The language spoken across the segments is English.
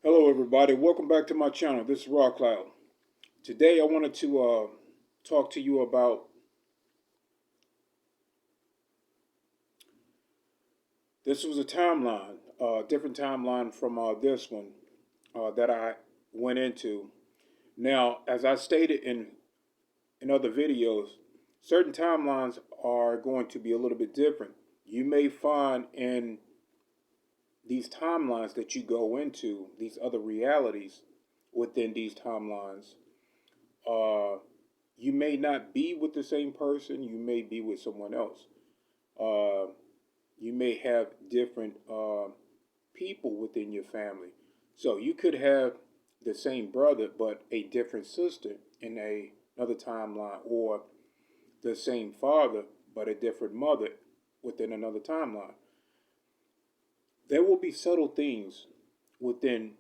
Hello, everybody. Welcome back to my channel. This is Rock Cloud. Today, I wanted to talk to you about this was a timeline, different timeline from this one that I went into. Now, as I stated in other videos, certain timelines are going to be a little bit different. You may find in these timelines that you go into, these other realities within these timelines, uh, you may not be with the same person. You may be with someone else. Uh, you may have different people within your family. So you could have the same brother but a different sister in another timeline, or the same father but a different mother within another timeline. There will be subtle things within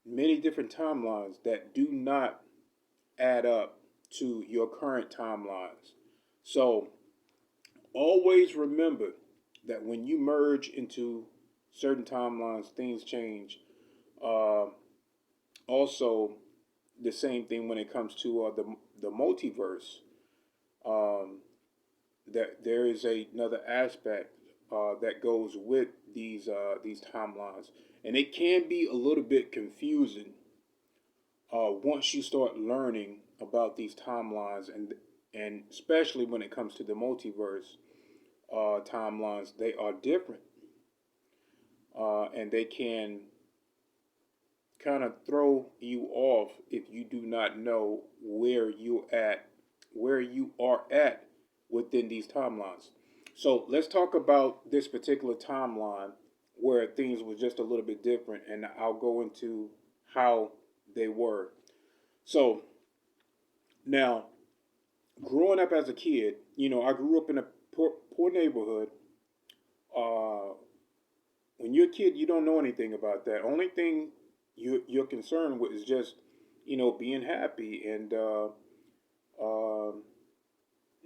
many different timelines that do not add up to your current timelines. So always remember that when you merge into certain timelines, things change. Uh, Also, the same thing when it comes to the multiverse. Um, that there is another aspect that goes with these timelines, and it can be a little bit confusing once you start learning about these timelines, and especially when it comes to the multiverse timelines. They are different, and they can kind of throw you off if you do not know where you are at within these timelines. So let's talk about this particular timeline where things were just a little bit different, and I'll go into how they were. So now, growing up as a kid, I grew up in a poor neighborhood. Uh, when you're a kid, you don't know anything about that. Only thing you're concerned with is just, being happy um,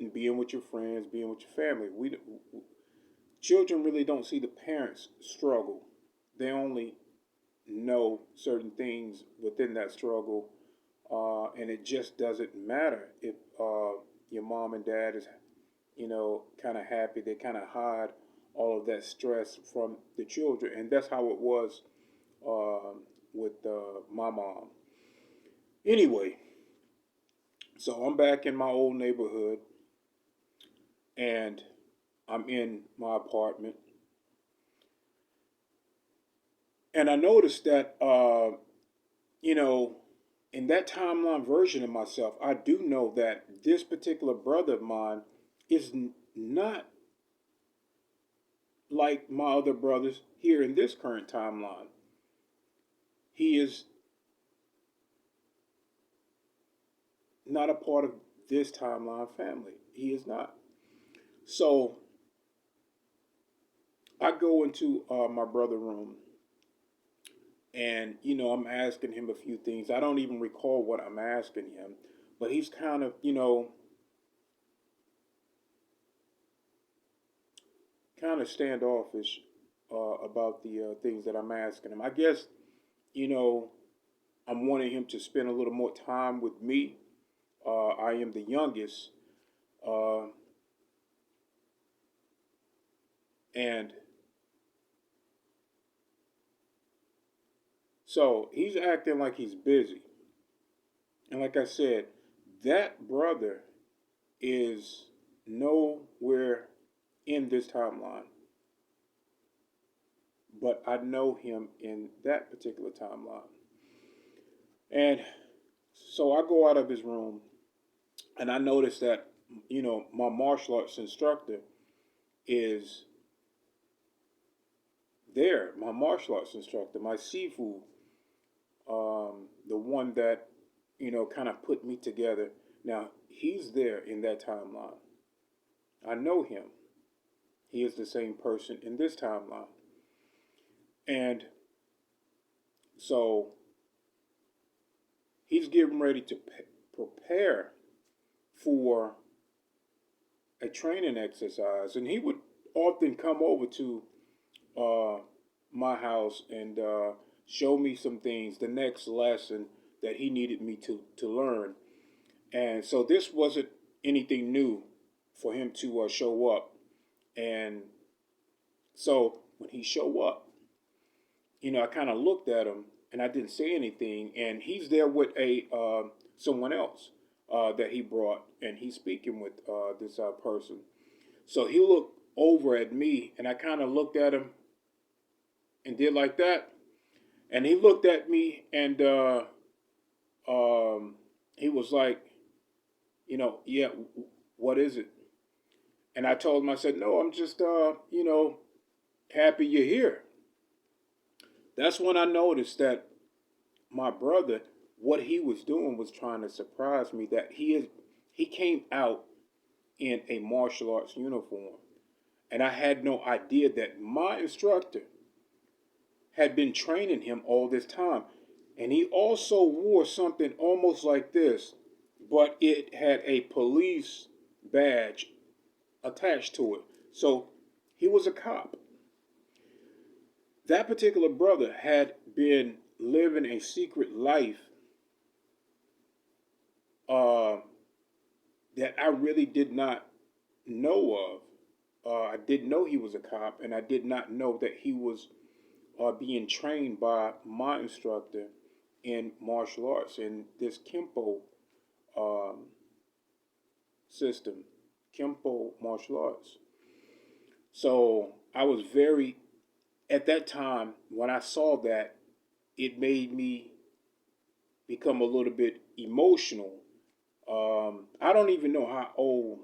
and being with your friends, being with your family. Children really don't see the parents struggle. They only know certain things within that struggle, and it just doesn't matter if your mom and dad is, kind of happy. They kind of hide all of that stress from the children, and that's how it was with my mom. Anyway, so I'm back in my old neighborhood, and I'm in my apartment, and I noticed that, you know, in that timeline version of myself, I do know that this particular brother of mine is not like my other brothers here in this current timeline. He is not a part of this timeline family. He is not. So I go into my brother room, and I'm asking him a few things. I don't even recall what I'm asking him, but he's kind of standoffish about the things that I'm asking him. I guess you know I'm wanting him to spend a little more time with me. I am the youngest, uh, and so he's acting like he's busy. And like I said, that brother is nowhere in this timeline, but I know him in that particular timeline. And so I go out of his room, and I notice that, my martial arts instructor is there. My martial arts instructor, my Sifu, the one that, kind of put me together. Now, he's there in that timeline. I know him. He is the same person in this timeline. And so he's getting ready to prepare for a training exercise. And he would often come over to uh, my house and show me some things, the next lesson that he needed me to learn. And so this wasn't anything new for him to show up. And so when he showed up, I kind of looked at him and I didn't say anything. And he's there with a someone else that he brought, and he's speaking with this person. So he looked over at me, and I kind of looked at him and did like that. And he looked at me, and he was like, yeah, what is it? And I told him, I said, no, I'm just, happy you're here. That's when I noticed that my brother, what he was doing was trying to surprise me. That he came out in a martial arts uniform, and I had no idea that my instructor had been training him all this time. And he also wore something almost like this, but it had a police badge attached to it. So he was a cop. That particular brother had been living a secret life that I really did not know of. I didn't know he was a cop, and I did not know that he was being trained by my instructor in martial arts in this Kempo um, system, Kempo martial arts. So I was very, at that time, when I saw that, it made me become a little bit emotional. I don't even know how old.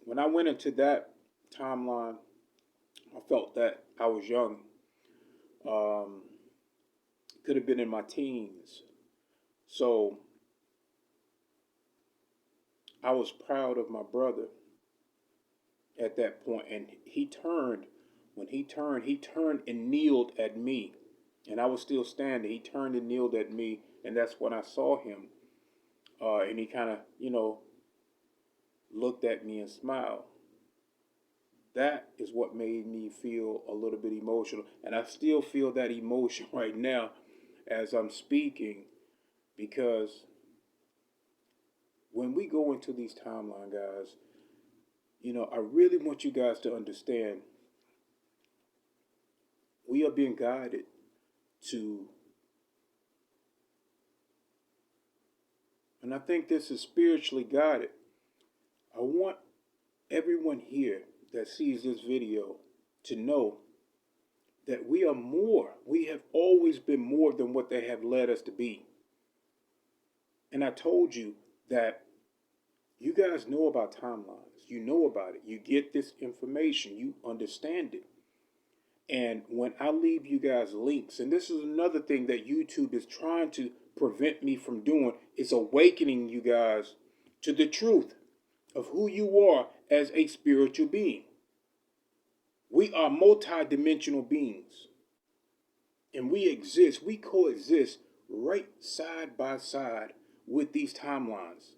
When I went into that timeline, I felt that I was young. Um, could have been in my teens. So I was proud of my brother at that point, and he turned. When he turned and kneeled at me, and I was still standing. He turned and kneeled at me, and that's when I saw him. And he kind of, looked at me and smiled. That is what made me feel a little bit emotional, and I still feel that emotion right now as I'm speaking, because when we go into these timeline, guys, I really want you guys to understand we are being guided to, and I think this is spiritually guided. I want everyone here that sees this video to know that we are more. We have always been more than what they have led us to be. And I told you that you guys know about timelines. You know about it. You get this information. You understand it. And when I leave you guys links, and this is another thing that YouTube is trying to prevent me from doing, is awakening you guys to the truth of who you are as a spiritual being. We are multi-dimensional beings. And we coexist right side by side with these timelines.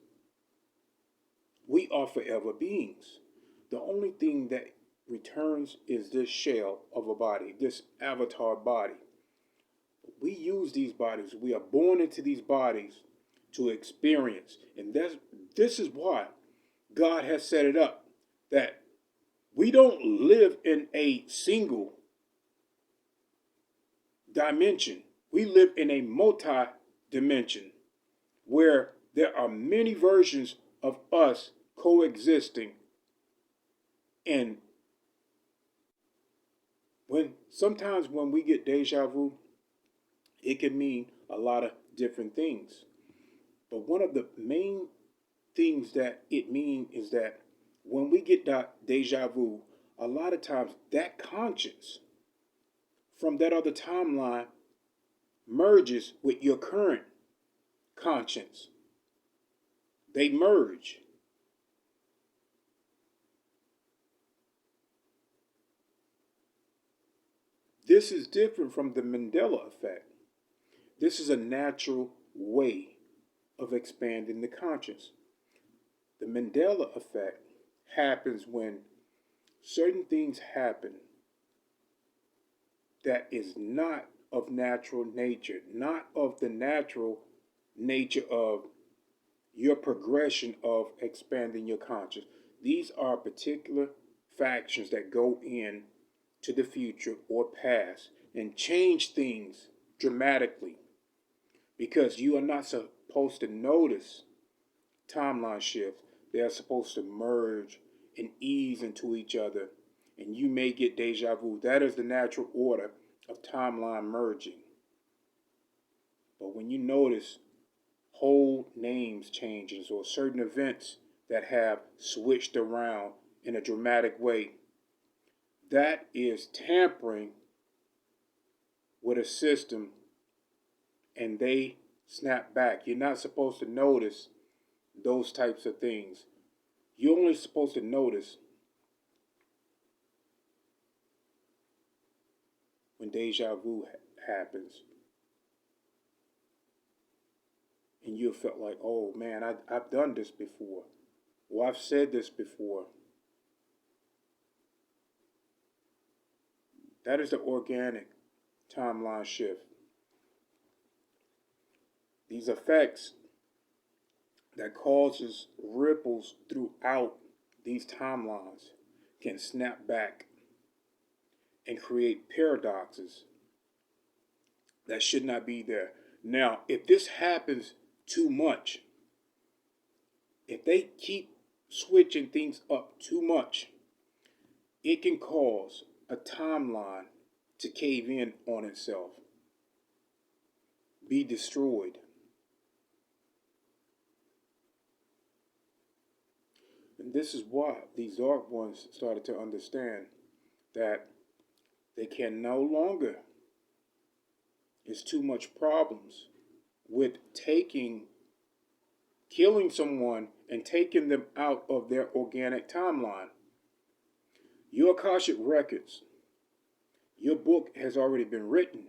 We are forever beings. The only thing that returns is this shell of a body, this avatar body. We use these bodies. We are born into these bodies to experience. And this is why God has set it up, that we don't live in a single dimension. We live in a multi-dimension where there are many versions of us coexisting. And sometimes when we get deja vu, it can mean a lot of different things. But one of the main things that it means is that when we get that deja vu, a lot of times that conscience from that other timeline merges with your current conscience. They merge. This is different from the Mandela effect. This is a natural way of expanding the conscience. The Mandela effect happens when certain things happen that is not of natural nature, not of the natural nature of your progression of expanding your conscious. These are particular factions that go in to the future or past and change things dramatically, because you are not supposed to notice timeline shifts. They are supposed to merge and ease into each other, and you may get deja vu. That is the natural order of timeline merging. But when you notice whole names changes or certain events that have switched around in a dramatic way, that is tampering with a system, and they snap back. You're not supposed to notice those types of things. You're only supposed to notice when deja vu happens. And you felt like, oh man, I've done this before. Or I've said this before. That is the organic timeline shift. These effects that causes ripples throughout these timelines can snap back and create paradoxes that should not be there. Now, if this happens too much, if they keep switching things up too much, it can cause a timeline to cave in on itself, be destroyed. And this is why these dark ones started to understand that they can no longer, it's too much problems with killing someone and taking them out of their organic timeline. Your Akashic records, your book has already been written.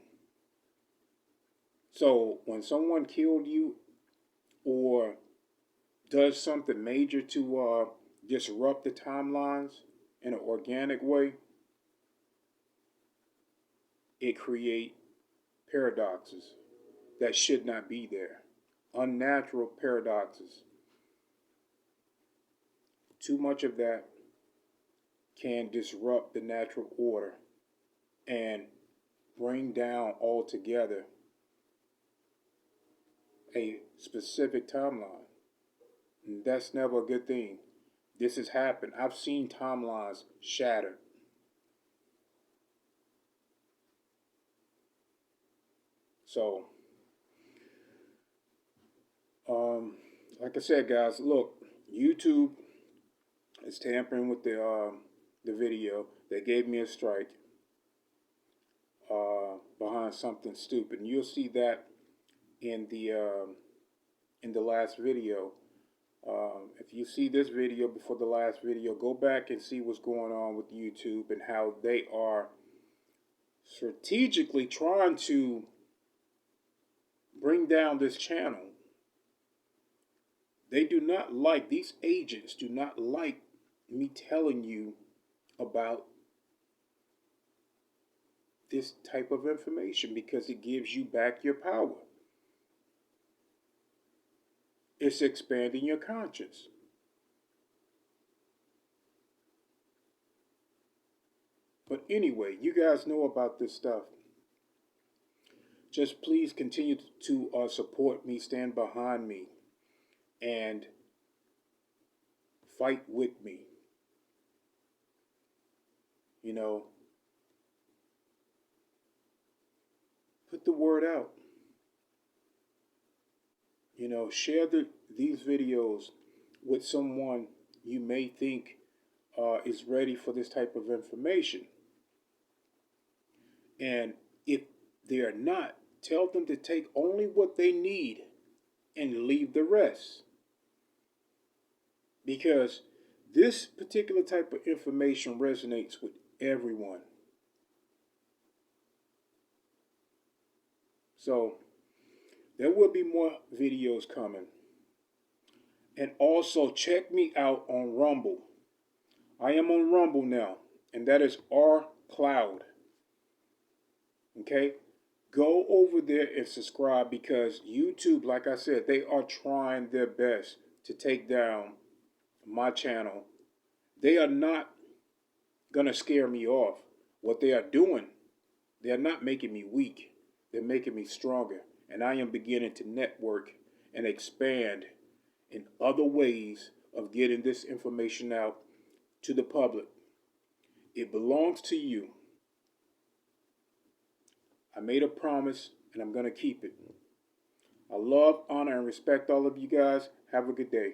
So when someone killed you or does something major to disrupt the timelines in an organic way, it creates paradoxes that should not be there. Unnatural paradoxes. Too much of that can disrupt the natural order and bring down altogether a specific timeline. And that's never a good thing. This has happened. I've seen timelines shattered. So, like I said, guys, look, YouTube is tampering with the video. They gave me a strike behind something stupid. And you'll see that in the last video. If you see this video before the last video, go back and see what's going on with YouTube and how they are strategically trying to bring down this channel. They do not like, these agents do not like me telling you about this type of information because it gives you back your power. It's expanding your conscience. But anyway, you guys know about this stuff. Just please continue to support me, stand behind me, and fight with me. You know, put the word out. You know, share these videos with someone you may think is ready for this type of information. And if they are not, tell them to take only what they need and leave the rest. Because this particular type of information resonates with everyone. So there will be more videos coming. And also check me out on Rumble. I am on Rumble now, and that is R Cloud. Okay? Go over there and subscribe because YouTube, like I said, they are trying their best to take down my channel. They are not going to scare me off. What they are doing, they are not making me weak. They're making me stronger. And I am beginning to network and expand in other ways of getting this information out to the public. It belongs to you. I made a promise and I'm going to keep it. I love, honor, and respect all of you guys. Have a good day.